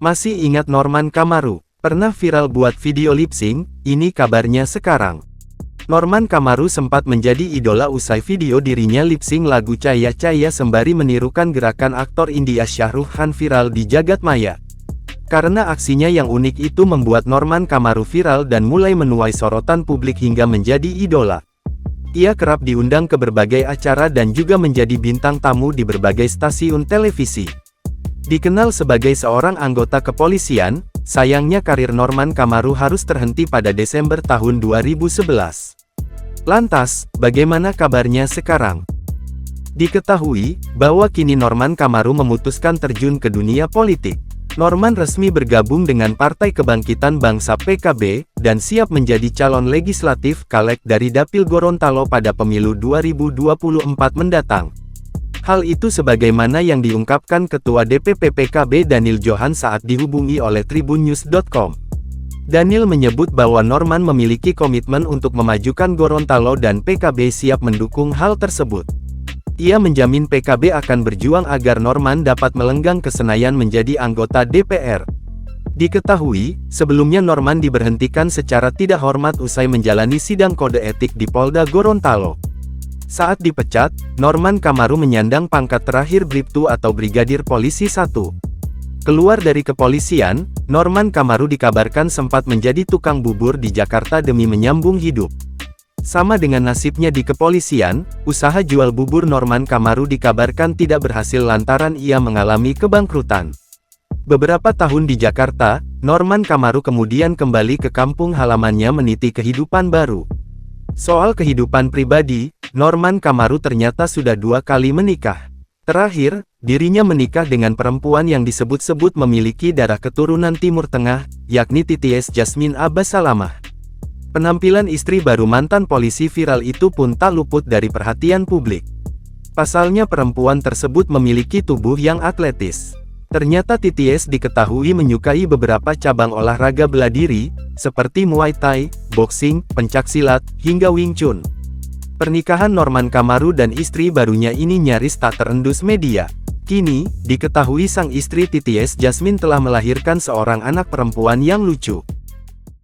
Masih ingat Norman Kamaru? Pernah viral buat video lip sync, ini kabarnya sekarang. Norman Kamaru sempat menjadi idola usai video dirinya lip sync lagu Caya Caya sembari menirukan gerakan aktor India Shah Rukh Khan viral di jagat maya. Karena aksinya yang unik itu membuat Norman Kamaru viral dan mulai menuai sorotan publik hingga menjadi idola. Ia kerap diundang ke berbagai acara dan juga menjadi bintang tamu di berbagai stasiun televisi. Dikenal sebagai seorang anggota kepolisian, sayangnya karir Norman Kamaru harus terhenti pada Desember tahun 2011. Lantas, bagaimana kabarnya sekarang? Diketahui bahwa kini Norman Kamaru memutuskan terjun ke dunia politik. Norman resmi bergabung dengan Partai Kebangkitan Bangsa (PKB) dan siap menjadi calon legislatif caleg dari Dapil Gorontalo pada pemilu 2024 mendatang. Hal itu sebagaimana yang diungkapkan Ketua DPP PKB Daniel Johan saat dihubungi oleh tribunnews.com. Daniel menyebut bahwa Norman memiliki komitmen untuk memajukan Gorontalo dan PKB siap mendukung hal tersebut. Ia menjamin PKB akan berjuang agar Norman dapat melenggang ke Senayan menjadi anggota DPR. Diketahui, sebelumnya Norman diberhentikan secara tidak hormat usai menjalani sidang kode etik di Polda Gorontalo. Saat dipecat, Norman Kamaru menyandang pangkat terakhir Bribtu atau Brigadir Polisi 1. Keluar dari kepolisian, Norman Kamaru dikabarkan sempat menjadi tukang bubur di Jakarta demi menyambung hidup. Sama dengan nasibnya di kepolisian, usaha jual bubur Norman Kamaru dikabarkan tidak berhasil lantaran ia mengalami kebangkrutan. Beberapa tahun di Jakarta, Norman Kamaru kemudian kembali ke kampung halamannya meniti kehidupan baru. Soal kehidupan pribadi, Norman Kamaru ternyata sudah 2 kali menikah. Terakhir, dirinya menikah dengan perempuan yang disebut-sebut memiliki darah keturunan Timur Tengah, yakni Titias Jasmine Abbas Salamah. Penampilan istri baru mantan polisi viral itu pun tak luput dari perhatian publik. Pasalnya perempuan tersebut memiliki tubuh yang atletis. Ternyata Titias diketahui menyukai beberapa cabang olahraga bela diri, seperti Muay Thai, boxing, pencaksilat, hingga Wing Chun. Pernikahan Norman Kamaru dan istri barunya ini nyaris tak terendus media. Kini, diketahui sang istri Titias Jasmine telah melahirkan seorang anak perempuan yang lucu.